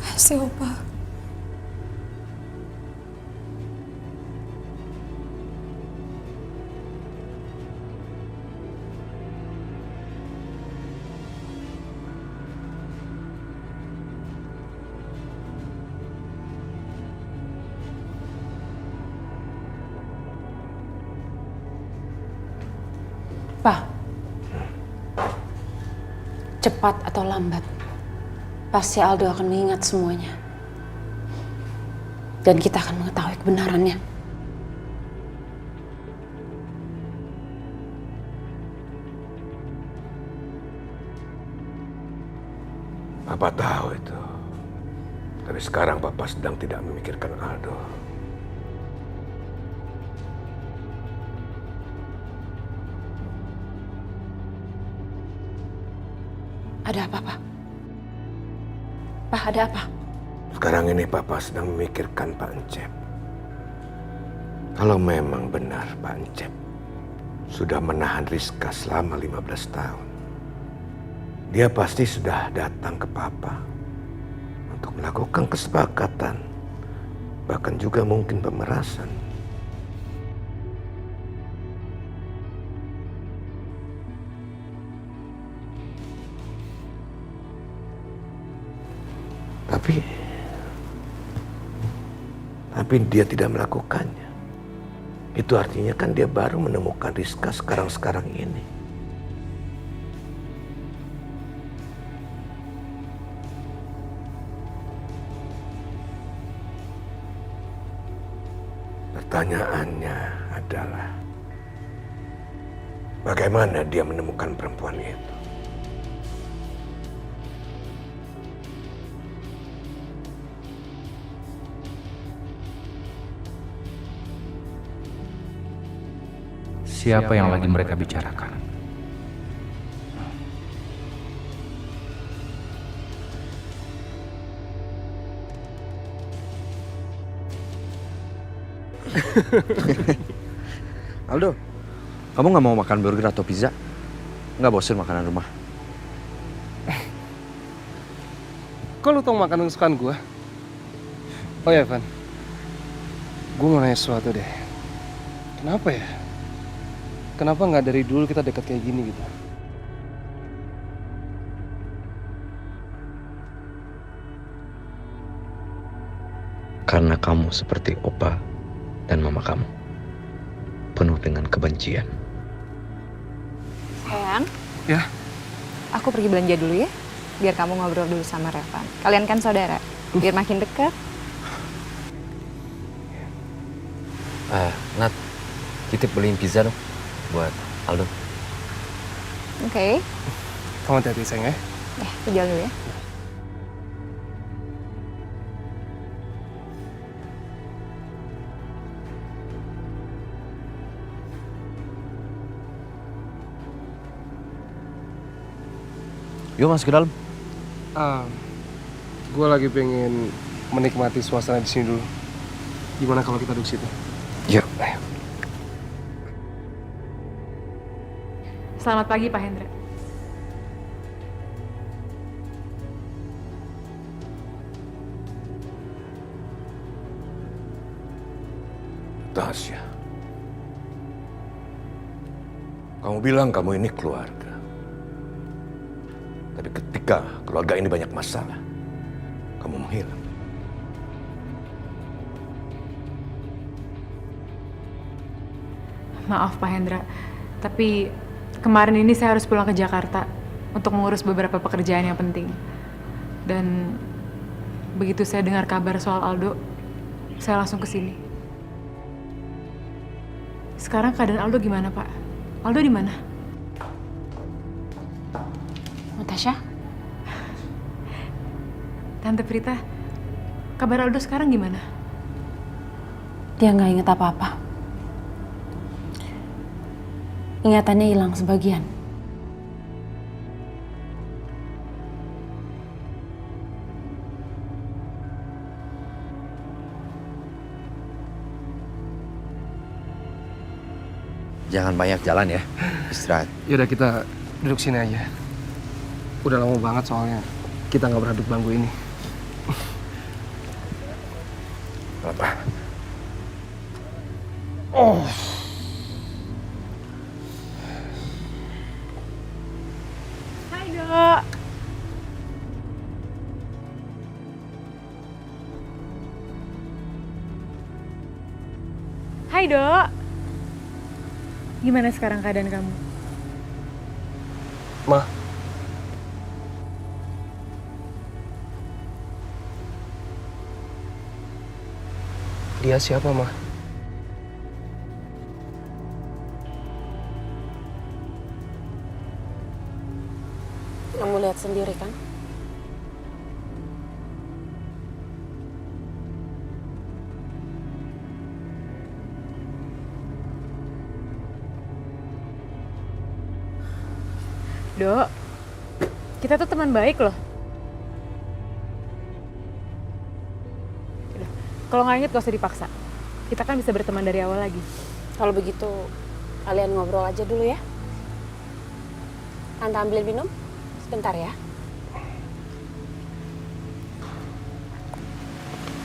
Makasih, Opa. Pak, cepat atau lambat, pasti Aldo akan mengingat semuanya. Dan kita akan mengetahui kebenarannya. Papa tahu itu. Tapi sekarang Papa sedang tidak memikirkan Aldo. Ada apa, Pak? Pak, ada apa? Sekarang ini Papa sedang memikirkan Pak Encep. Kalau memang benar Pak Encep sudah menahan Rizka selama 15 tahun, dia pasti sudah datang ke Papa untuk melakukan kesepakatan, bahkan juga mungkin pemerasan. Tapi dia tidak melakukannya. Itu artinya kan dia baru menemukan Rizka sekarang-sekarang ini. Pertanyaannya adalah, bagaimana dia menemukan perempuan itu? Siapa yang lagi mereka bicarakan? Aldo, kamu nggak mau makan burger atau pizza? Nggak bosan makanan rumah? Kok lu tau makanan kesukaan gue? Oh ya, Van. Gue mau nanya sesuatu deh. Kenapa ya? Kenapa nggak dari dulu kita dekat kayak gini gitu? Karena kamu seperti opa dan mama kamu. Penuh dengan kebencian. Sayang. Ya? Aku pergi belanja dulu ya. Biar kamu ngobrol dulu sama Revan. Kalian kan saudara. Biar makin dekat. Nat, titip beliin pizza dong buat Aldo. Oke. Kamu hati-hati sayang ya. Aku jalan dulu ya. Yuk masuk ke dalam. Gue lagi pengen menikmati suasana di sini dulu. Gimana kalau kita duduk situ? Yuk, ayo. Selamat pagi, Pak Hendra. Tasya, kamu bilang kamu ini keluarga. Tapi ketika keluarga ini banyak masalah, kamu menghilang. Maaf, Pak Hendra. Tapi kemarin ini saya harus pulang ke Jakarta untuk mengurus beberapa pekerjaan yang penting. Dan begitu saya dengar kabar soal Aldo, saya langsung ke sini. Sekarang keadaan Aldo gimana, Pak? Aldo di mana? Natasha? Tante Prita, kabar Aldo sekarang gimana? Dia nggak inget apa-apa. Ingatannya hilang sebagian. Jangan banyak jalan ya, istirahat. Yaudah kita duduk sini aja. Udah lama banget soalnya kita nggak pernah duduk bangku ini. Apa? Oh. Hai, Dok. Hai, Dok. Gimana sekarang keadaan kamu? Ma. Dia siapa, Ma? Kamu lihat sendiri kan? Dok, kita tuh teman baik loh. Udah, kalau nggak inget gak usah dipaksa. Kita kan bisa berteman dari awal lagi. Kalau begitu, kalian ngobrol aja dulu ya. Tante ambil minum sebentar ya.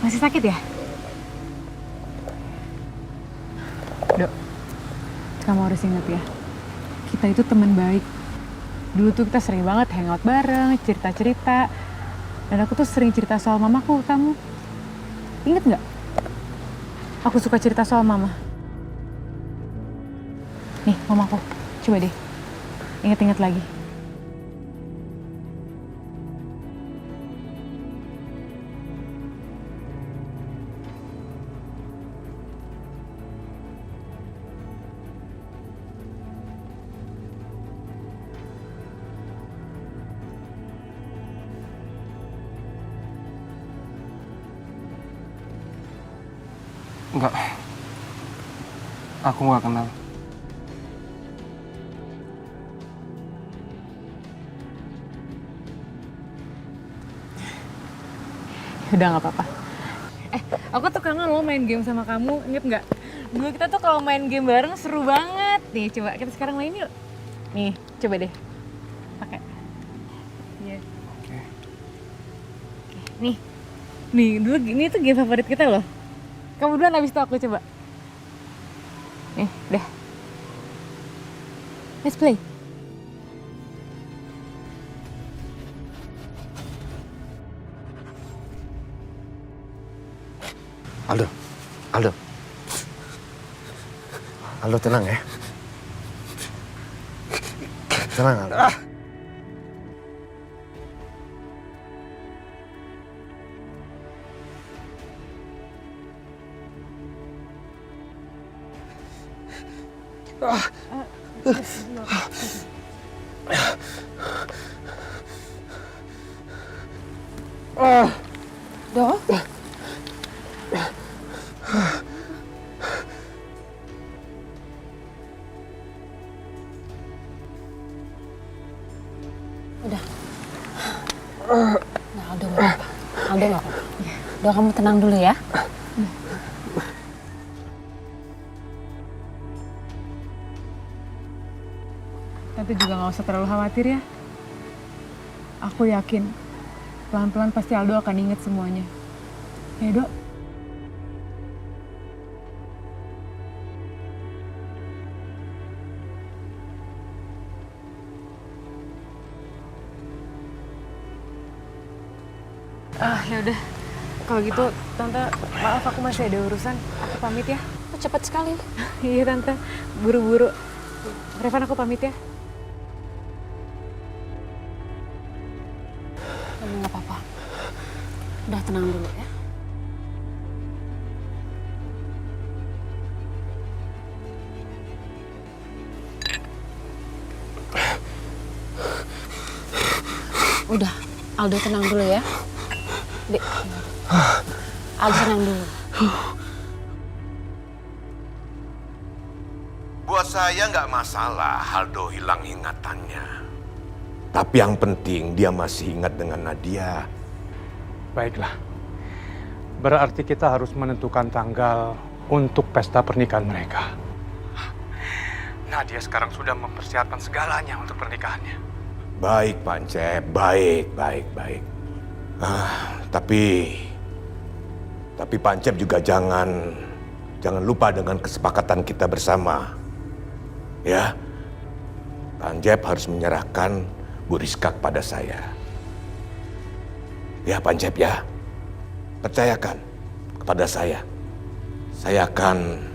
Masih sakit ya? Dok, kamu harus ingat ya. Kita itu teman baik. Dulu tuh kita sering banget hangout bareng, cerita-cerita. Dan aku tuh sering cerita soal mamaku ke kamu. Ingat nggak? Aku suka cerita soal mama. Nih, mamaku. Coba deh. Ingat-ingat lagi. Enggak. Aku nggak kenal. Udah nggak apa-apa. Aku tuh kangen lo main game sama kamu. Ingat nggak? Dulu kita tuh kalau main game bareng seru banget. Nih, coba kita sekarang main yuk. Nih, coba deh. Pakai. Iya. Oke. Nih. Nih, dulu ini tuh game favorit kita loh. Kamu duluan, habis itu aku coba. Nih, udah. Let's play. Aldo, Aldo. Aldo tenang ya. Tenang Aldo. Dok? Udah. Nah, Aldo nggak apa-apa. Aldo nggak apa-apa. Dok, kamu tenang dulu ya. Tante juga nggak usah terlalu khawatir ya. Aku yakin pelan-pelan pasti Aldo akan inget semuanya. Ya, Dok. Ya udah. Kalau gitu, Tante, maaf aku masih ada urusan. Aku pamit ya. Cepat sekali. Iya, Tante. Buru-buru. Revan, aku pamit ya. Kamu nggak apa-apa. Udah tenang dulu ya. Udah, Aldo tenang dulu ya. Dek, Aldo tenang dulu. Buat saya nggak masalah Aldo hilang ingatannya. Tapi yang penting dia masih ingat dengan Nadia. Baiklah. Berarti kita harus menentukan tanggal untuk pesta pernikahan mereka. Nadia sekarang sudah mempersiapkan segalanya untuk pernikahannya. Baik, Pancep. Baik. Tapi Pancep juga jangan lupa dengan kesepakatan kita bersama. Ya, Pancep harus menyerahkan Bu Rizka kepada saya. Ya, Pancep ya. Percayakan kepada saya. Saya akan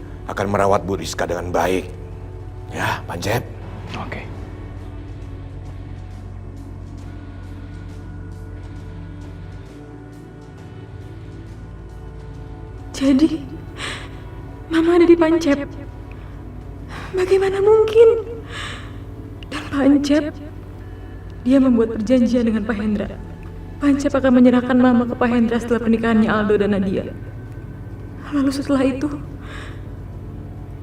merawat Bu Rizka dengan baik. Ya, Pancep. Oke. Jadi, Mama ada di Pancep. Bagaimana mungkin? Dan Pancep, dia membuat perjanjian dengan Pak Hendra. Pancep akan menyerahkan Mama ke Pak Hendra setelah pernikahannya Aldo dan Nadia. Lalu setelah itu,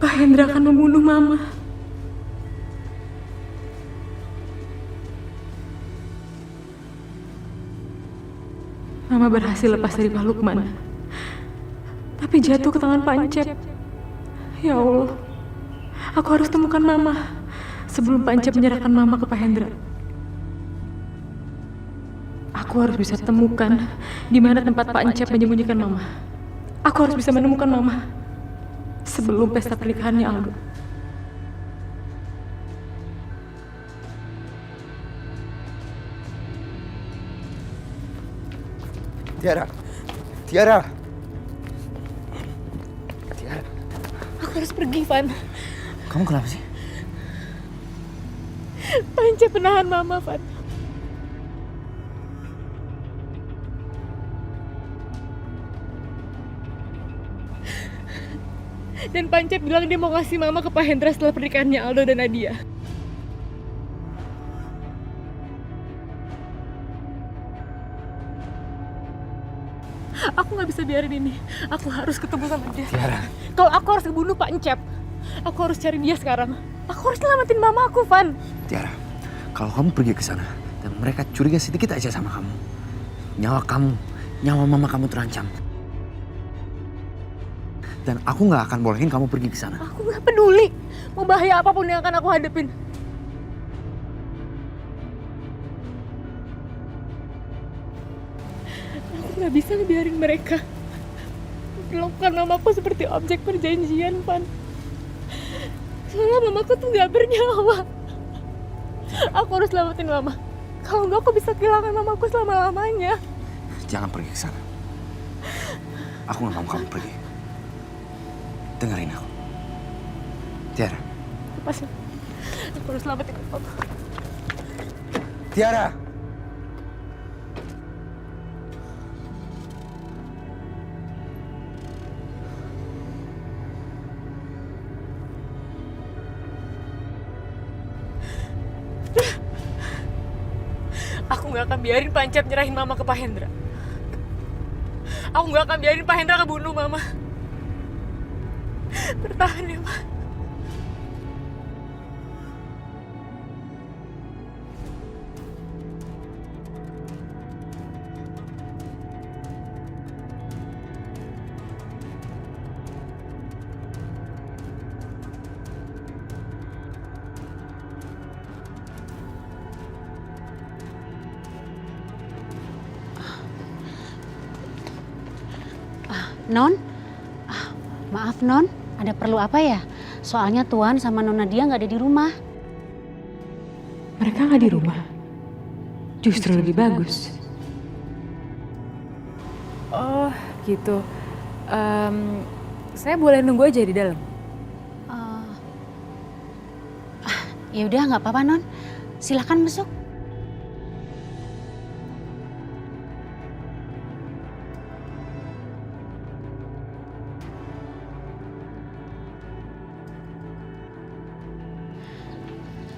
Pak Hendra akan membunuh Mama. Mama berhasil lepas dari Pak Lukman, tapi jatuh ke tangan Pancep. Ya Allah, aku harus temukan Mama sebelum Pancep menyerahkan Mama ke Pak Hendra. Aku harus bisa temukan di mana tempat Pancep menyembunyikan Mama. Aku harus bisa menemukan Mama sebelum pesta pernikahannya Aldo. Tiara, Tiara, Tiara. Aku harus pergi, Van. Kamu kenapa sih? Pancep menahan Mama, Van. Dan Pancep bilang dia mau ngasih Mama ke Pak Hendra setelah pernikahannya Aldo dan Nadia. Aku gak bisa biarin ini. Aku harus ketemu sama dia. Tiara. Kalau aku harus bunuh Pancep, aku harus cari dia sekarang. Aku harus selamatin Mama aku, Van. Tiara, kalau kamu pergi ke sana dan mereka curiga sedikit aja sama kamu, nyawa mama kamu terancam. Dan aku nggak akan bolehin kamu pergi ke sana. Aku gak peduli. Mau bahaya apapun yang akan aku hadapin. Aku gak bisa ngebiarin mereka memperlakukan mamaku seperti objek perjanjian, Van. Soalnya mamaku tuh gak bernyawa. Aku harus selamatin Mama. Kalau enggak, aku bisa kehilangan mamaku selama-lamanya. Jangan pergi ke sana. Aku nggak mau kamu pergi. Dengerin aku. Tiara. Lepasin. Aku harus selamatin Mama. Tiara. Aku gak akan biarin Pancep nyerahin Mama ke Pak Hendra. Aku gak akan biarin Pak Hendra ngebunuh Mama. Bertahan ya, Pak. Non, maaf Non, ada perlu apa ya? Soalnya Tuan sama Nona dia nggak ada di rumah. Mereka nggak di rumah. Justru lebih bagus. Oh, gitu. Saya boleh nunggu aja di dalam. Ya udah nggak apa-apa Non, silakan masuk.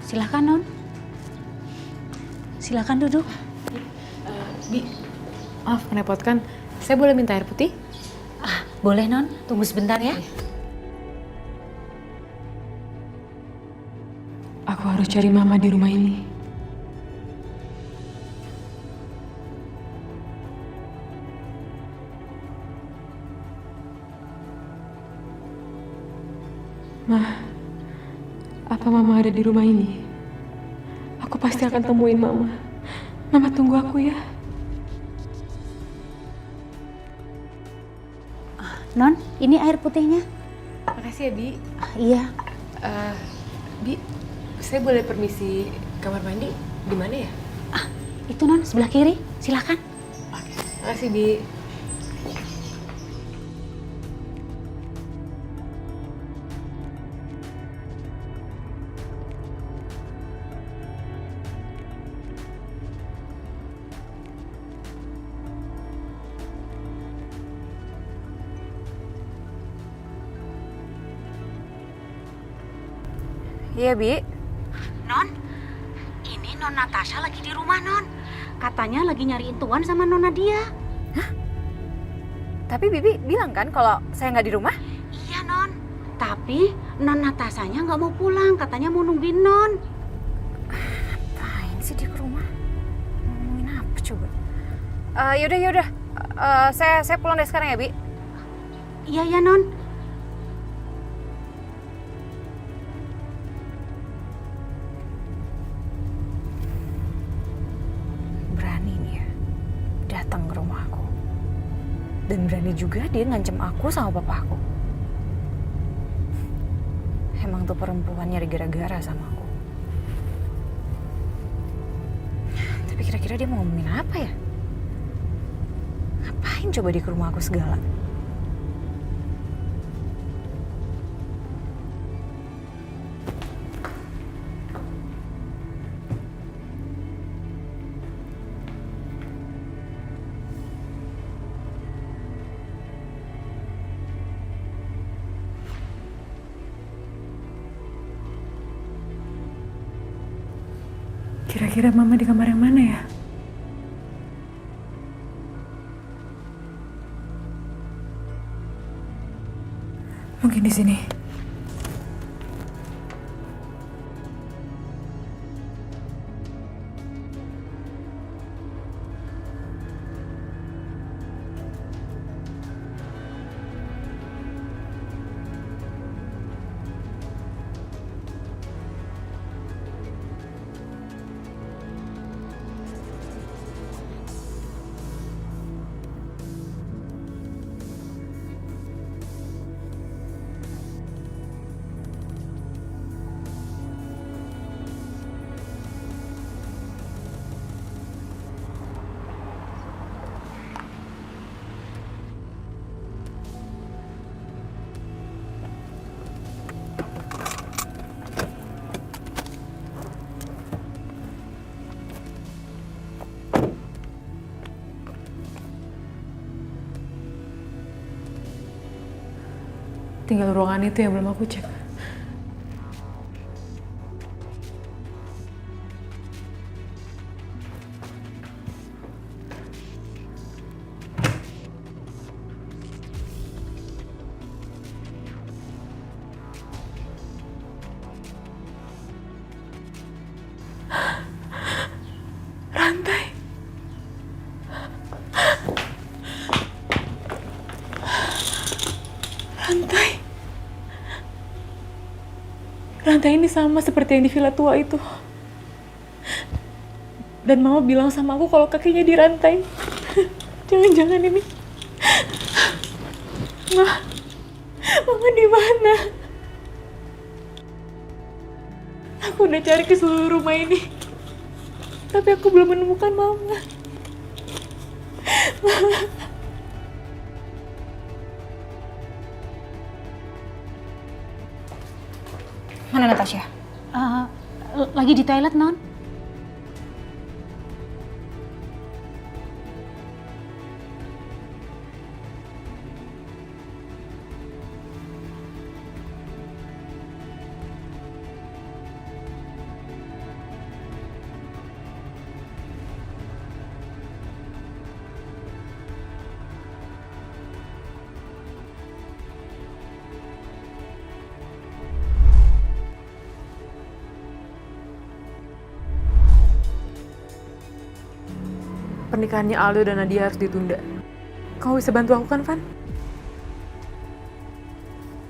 Silakan Non. Silakan duduk. Bi, maaf merepotkan. Saya boleh minta air putih? Boleh Non, tunggu sebentar ya. Aku harus cari Mama di rumah ini. Ma, apa Mama ada di rumah ini? Aku pasti akan temuin Mama. Mama tunggu aku ya. Non, ini air putihnya. Makasih ya, Bi. Iya. Bi, saya boleh permisi kamar mandi di mana ya? Itu Non, sebelah kiri. Silakan. Makasih, Bi. Iya, Bi. Non, ini Non Natasha lagi di rumah, Non. Katanya lagi nyariin Tuan sama Non Nadia. Hah? Tapi Bibi bilang kan kalau saya nggak di rumah? Iya, Non. Tapi Non Natashanya nggak mau pulang, katanya mau nungguin Non. Ngapain sih dia ke rumah? Ngomongin apa coba? Yaudah. Saya pulang deh sekarang ya, Bi. Iya, ya, Non. Berani nih ya datang ke rumah aku. Dan berani juga dia ngancem aku sama papa aku. Emang tuh perempuan nyari gara-gara sama aku. Tapi kira-kira dia mau ngomongin apa ya? Ngapain coba dia ke rumah aku segala? Kira-kira Mama di kamar yang mana ya? Mungkin di sini. Tinggal ruangan itu yang belum aku cek. Rantai. Rantai ini sama seperti yang di villa tua itu. Dan Mama bilang sama aku kalau kakinya dirantai. Jangan-jangan ini. Mama di mana? Aku udah cari ke seluruh rumah ini. Tapi aku belum menemukan Mama. Mana Natasha? Lagi di toilet, Non. Pernikahannya Aldo dan Nadia harus ditunda. Kamu bisa bantu aku kan, Van?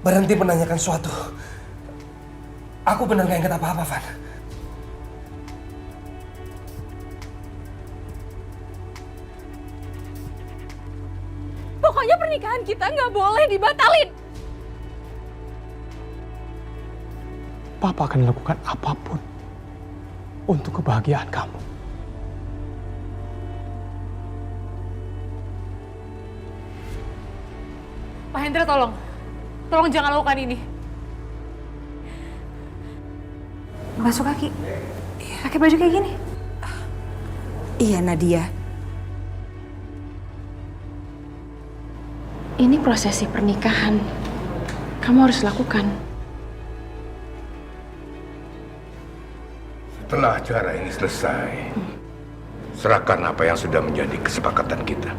Berhenti menanyakan sesuatu. Aku benar gak ingat apa-apa, Van. Pokoknya pernikahan kita nggak boleh dibatalin. Papa akan lakukan apapun untuk kebahagiaan kamu. Pak Hendra, tolong. Tolong jangan lakukan ini. Basuh kaki. Pakai baju kayak gini. Iya, Nadia. Ini prosesi pernikahan. Kamu harus lakukan. Setelah acara ini selesai, serahkan apa yang sudah menjadi kesepakatan kita.